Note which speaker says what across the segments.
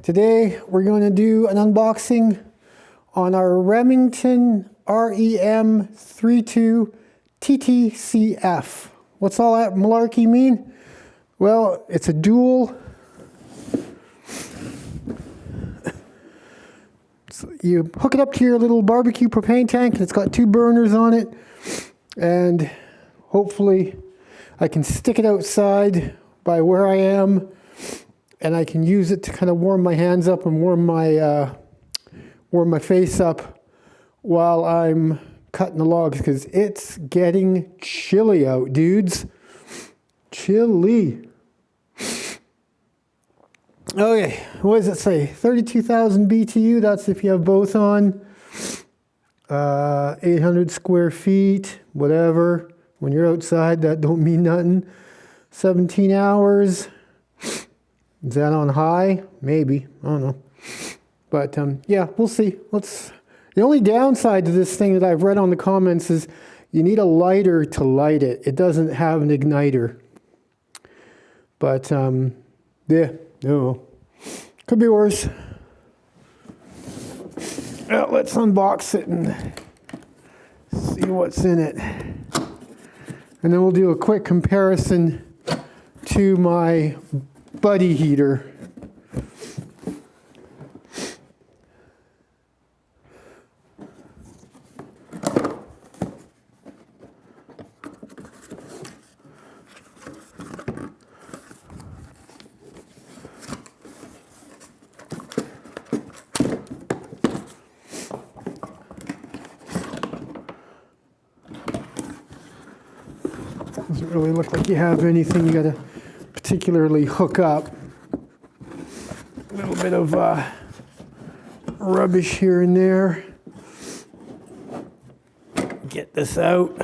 Speaker 1: Today we're going to do an unboxing on our Remington REM-32-TTCF. What's all that malarkey mean? Well, it's a dual. So you hook it up to your little barbecue propane tank, and it's got 2 burners on it, and hopefully I can stick it outside by where I am, and I can use it to kind of warm my hands up and warm my face up while I'm cutting the logs, because it's getting chilly out, dudes. Chilly. Okay, what does it say? 32,000 BTU, that's if you have both on. 800 square feet, whatever. When you're outside, that don't mean nothing. 17 hours. Is that on high? Maybe, I don't know. But yeah, we'll see. The only downside to this thing that I've read on the comments is you need a lighter to light it. It doesn't have an igniter. But yeah, no, could be worse. Well, let's unbox it and see what's in it. And then we'll do a quick comparison to my buddy heater. Doesn't really look like you have anything you gotta particularly hook up. A little bit of rubbish here and there. Get this out.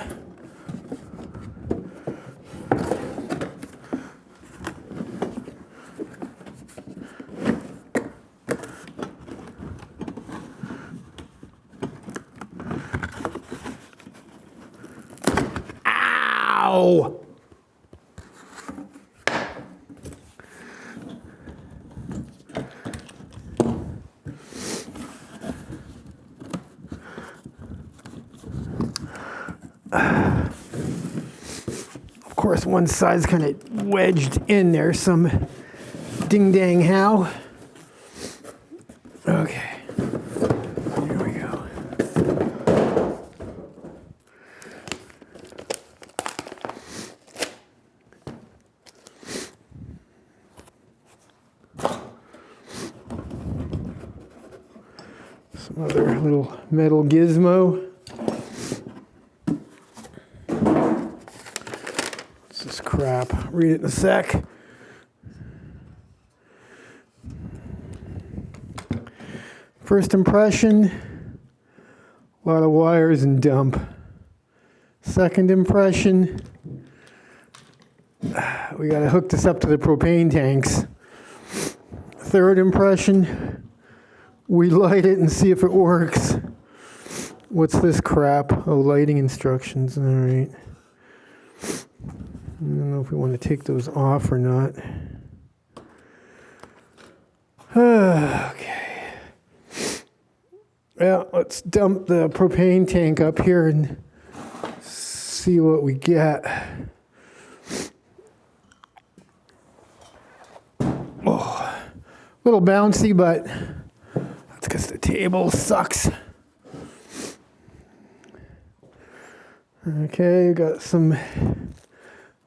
Speaker 1: Ow! Of course, one side's kind of wedged in there, some ding-dang how. Okay, here we go. Some other little metal gizmo. What's this crap? Read it in a sec. First impression, a lot of wires and dump. Second impression, we gotta hook this up to the propane tanks. Third impression, we light it and see if it works. What's this crap? Oh, lighting instructions, all right. I don't know if we want to take those off or not. Okay. Well, let's dump the propane tank up here and see what we get. Oh, a little bouncy, but that's because the table sucks. Okay, got some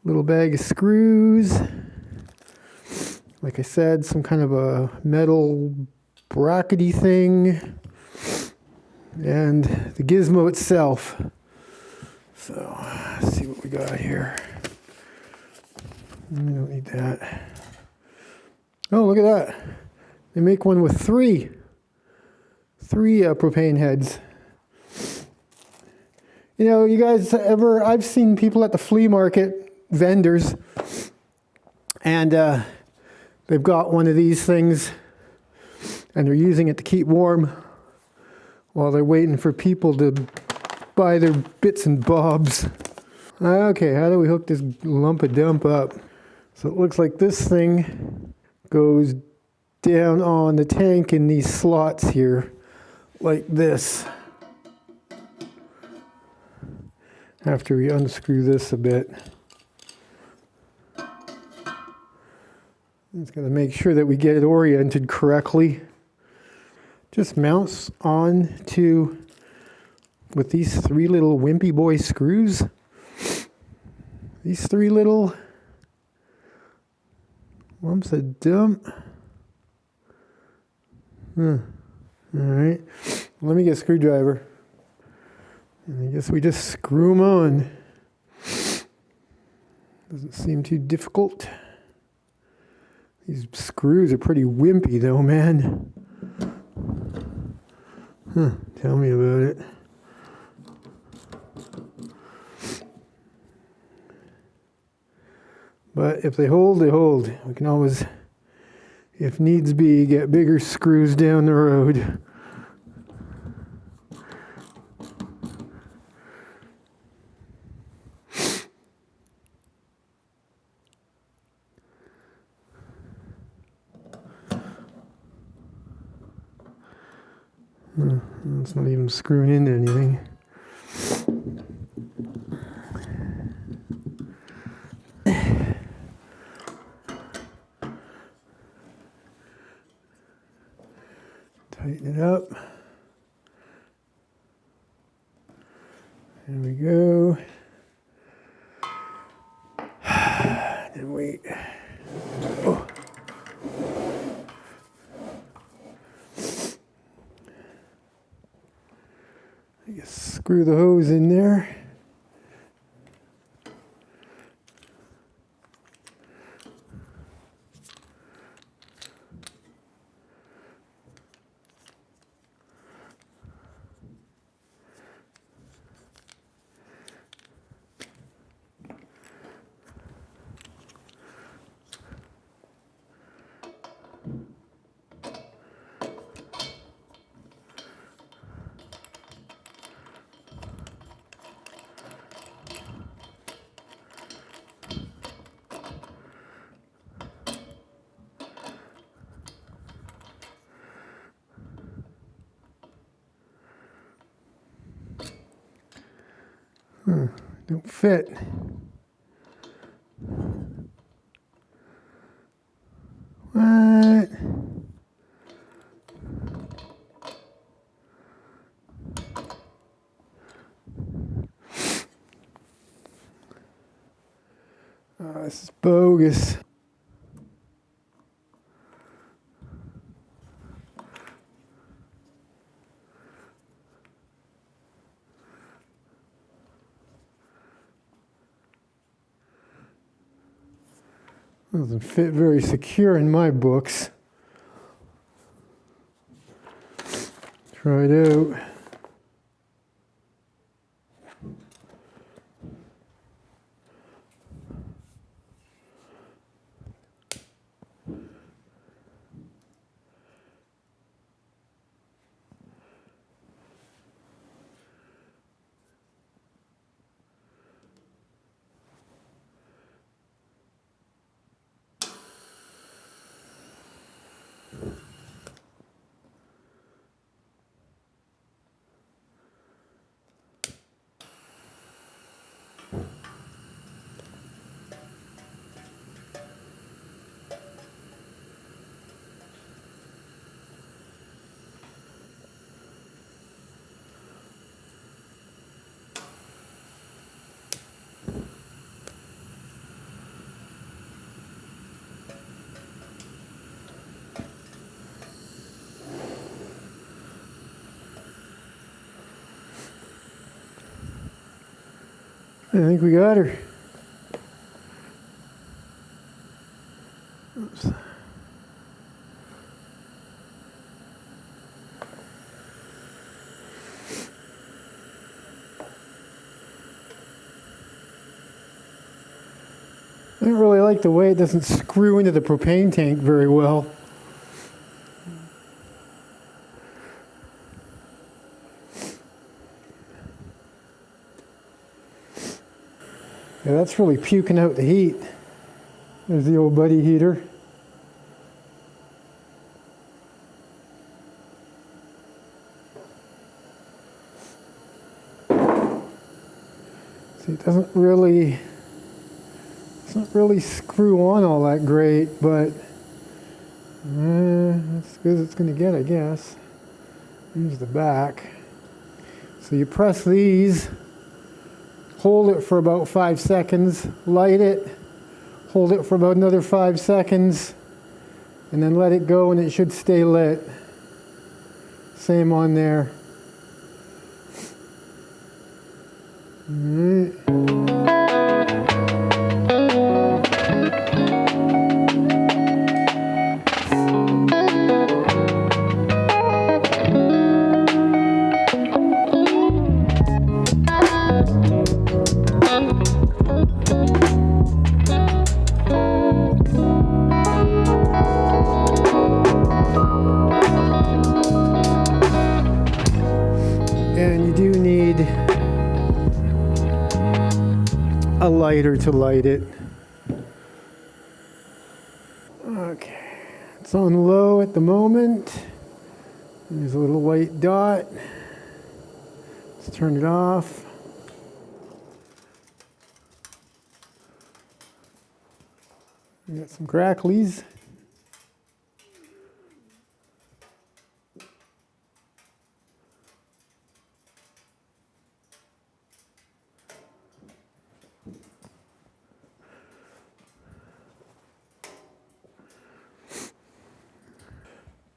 Speaker 1: little bag of screws. Like I said, some kind of a metal brackety thing. And the gizmo itself. So, let's see what we got here. We don't need that. Oh, look at that. They make one with three propane heads. You know, you guys I've seen people at the flea market, vendors, and they've got one of these things, and they're using it to keep warm while they're waiting for people to buy their bits and bobs. Okay, how do we hook this lump of dump up? So it looks like this thing goes down on the tank in these slots here, like this. After we unscrew this a bit. Just gotta make sure that we get it oriented correctly. Just mounts on to with these 3 little wimpy boy screws. These 3 little lumps of dump. All right, let me get a screwdriver. And I guess we just screw them on. Doesn't seem too difficult. These screws are pretty wimpy though, man. Tell me about it. But if they hold, they hold. We can always, if needs be, get bigger screws down the road. It's not even screwing into anything. Tighten it up. There we go. And wait. Oh. I guess screw the hose in there. Don't fit. What? Oh, this is bogus. Doesn't fit very secure in my books. Try it out. I think we got her. Oops. I don't really like the way it doesn't screw into the propane tank very well. Yeah, that's really puking out the heat. There's the old buddy heater. See, it doesn't really screw on all that great, but that's as good as it's going to get, I guess. Here's the back. So you press these, hold it for about 5 seconds, light it, hold it for about another 5 seconds, and then let it go and it should stay lit. Same on there. All right. And you do need a lighter to light it. Okay, it's on low at the moment. There's a little white dot. Let's turn it off. We got some cracklies.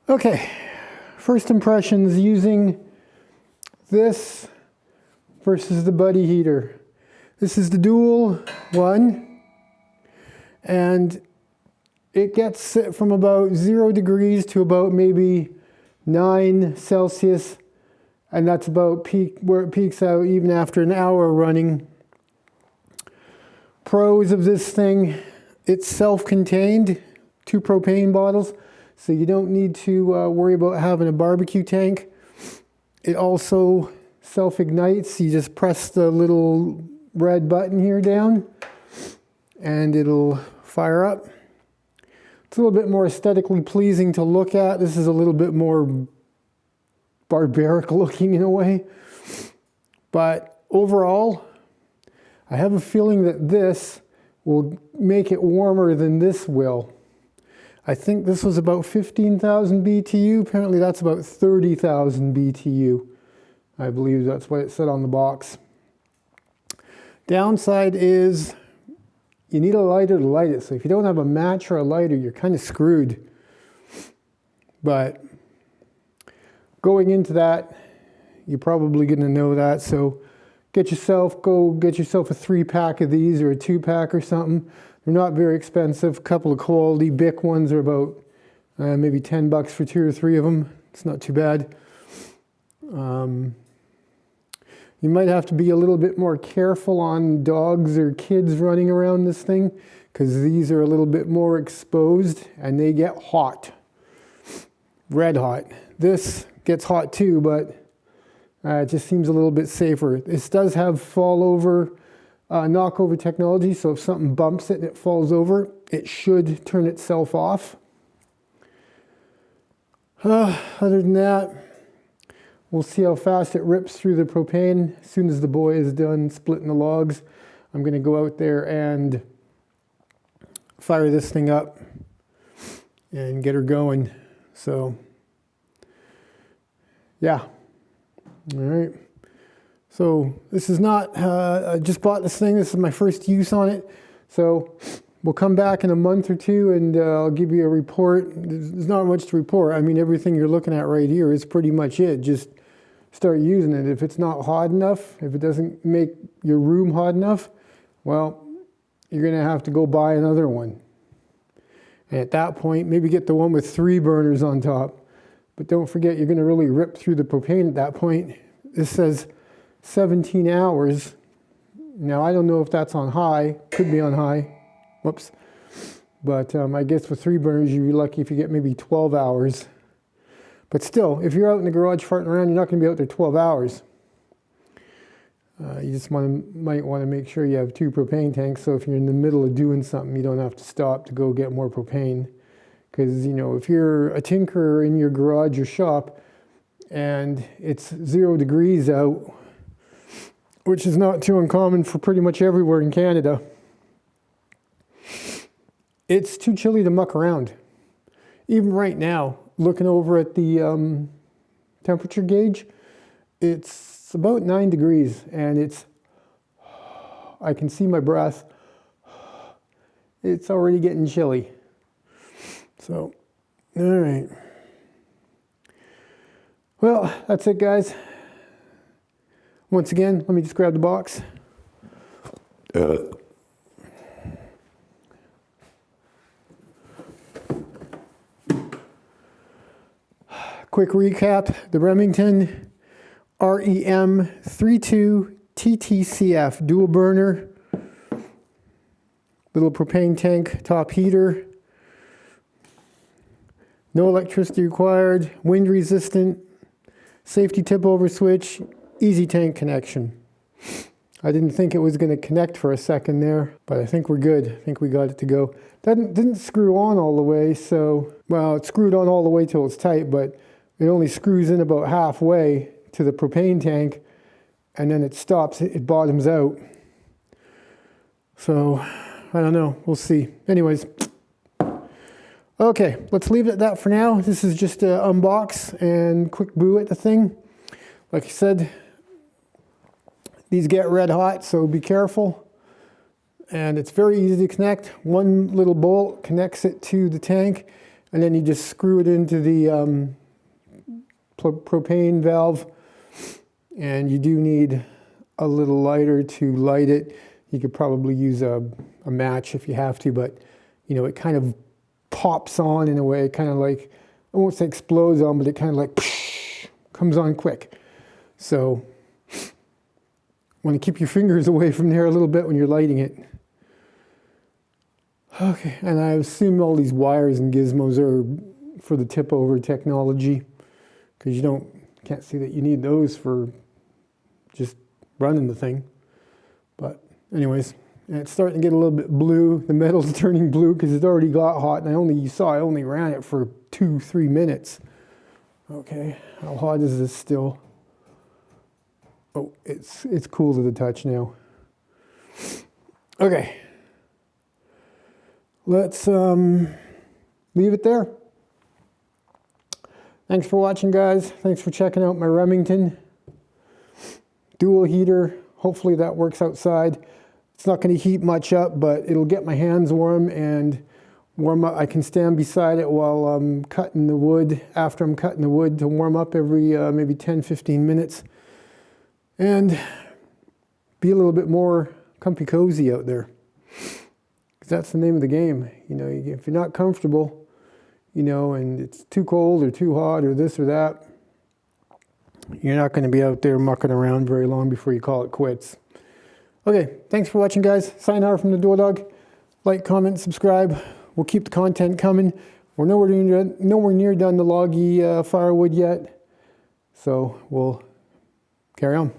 Speaker 1: Okay, first impressions using this versus the buddy heater. This is the dual one, and it gets it from about 0 degrees to about maybe 9 Celsius, and that's about where it peaks out even after an hour running. Pros of this thing, it's self-contained, 2 propane bottles. So you don't need to worry about having a barbecue tank. It also self-ignites. You just press the little red button here down and it'll fire up. It's a little bit more aesthetically pleasing to look at. This is a little bit more barbaric looking in a way. But overall, I have a feeling that this will make it warmer than this will. I think this was about 15,000 BTU. Apparently that's about 30,000 BTU. I believe that's what it said on the box. Downside is you need a lighter to light it. So if you don't have a match or a lighter, you're kind of screwed. But going into that, you're probably going to know that. So go get yourself a 3-pack of these or a 2-pack or something. They're not very expensive. A couple of quality Bic ones are about maybe $10 for 2 or 3 of them. It's not too bad. You might have to be a little bit more careful on dogs or kids running around this thing because these are a little bit more exposed and they get hot. Red hot. This gets hot too, but it just seems a little bit safer. This does have knockover technology, so if something bumps it and it falls over, it should turn itself off. Other than that, we'll see how fast it rips through the propane. As soon as the boy is done splitting the logs, I'm going to go out there and fire this thing up and get her going. So, yeah. All right. So this is not, I just bought this thing. This is my first use on it. So we'll come back in a month or 2 and I'll give you a report. There's not much to report. I mean, everything you're looking at right here is pretty much it. Just start using it. If it's not hot enough, if it doesn't make your room hot enough, well, you're going to have to go buy another one. And at that point, maybe get the one with 3 burners on top. But don't forget, you're going to really rip through the propane at that point. This says 17 hours. Now, I don't know if that's on high. Could be on high. Whoops. But I guess with 3 burners, you'd be lucky if you get maybe 12 hours. But still, if you're out in the garage farting around, you're not going to be out there 12 hours. You just might want to make sure you have 2 propane tanks, so if you're in the middle of doing something, you don't have to stop to go get more propane. Because, you know, if you're a tinkerer in your garage or shop, and it's 0 degrees out, which is not too uncommon for pretty much everywhere in Canada. It's too chilly to muck around. Even right now, looking over at the temperature gauge, it's about 9 degrees, and I can see my breath. It's already getting chilly. So, all right. Well, that's it, guys. Once again, let me just grab the box. Quick recap, the Remington REM-32-TTCF dual burner, little propane tank top heater, no electricity required, wind resistant, safety tip over switch, easy tank connection. I didn't think it was going to connect for a second there, but I think we're good. I think we got it to go. That didn't screw on all the way, so, well, it screwed on all the way till it's tight, but it only screws in about halfway to the propane tank, and then it stops, it bottoms out. So, I don't know, we'll see. Anyways, okay, let's leave it at that for now. This is just an unbox and quick boo at the thing. Like I said, these get red hot, so be careful. And it's very easy to connect. One little bolt connects it to the tank, and then you just screw it into the propane valve, and you do need a little lighter to light it. You could probably use a match if you have to, but you know, it kind of pops on in a way, kind of like, I won't say explodes on, but it kind of like comes on quick. So want to keep your fingers away from there a little bit when you're lighting it. Okay, and I assume all these wires and gizmos are for the tip over technology, because you can't see that you need those for just running the thing. But anyways, and it's starting to get a little bit blue. The metal's turning blue because it already got hot, and I only ran it for 2-3 minutes. Okay, how hot is this still? Oh, it's cool to the touch now. Okay, let's leave it there. Thanks for watching, guys. Thanks for checking out my Remington dual heater. Hopefully that works outside. It's not going to heat much up, but it'll get my hands warm and warm up. I can stand beside it while I'm cutting the wood, after I'm cutting the wood, to warm up every maybe 10-15 minutes and be a little bit more comfy cozy out there. Because that's the name of the game. You know, if you're not comfortable, you know, and it's too cold or too hot or this or that, you're not going to be out there mucking around very long before you call it quits. Okay, thanks for watching, guys. Sayonara from the Dual Dog. Like, comment, subscribe. We'll keep the content coming. We're nowhere near done the loggy firewood yet, so we'll carry on.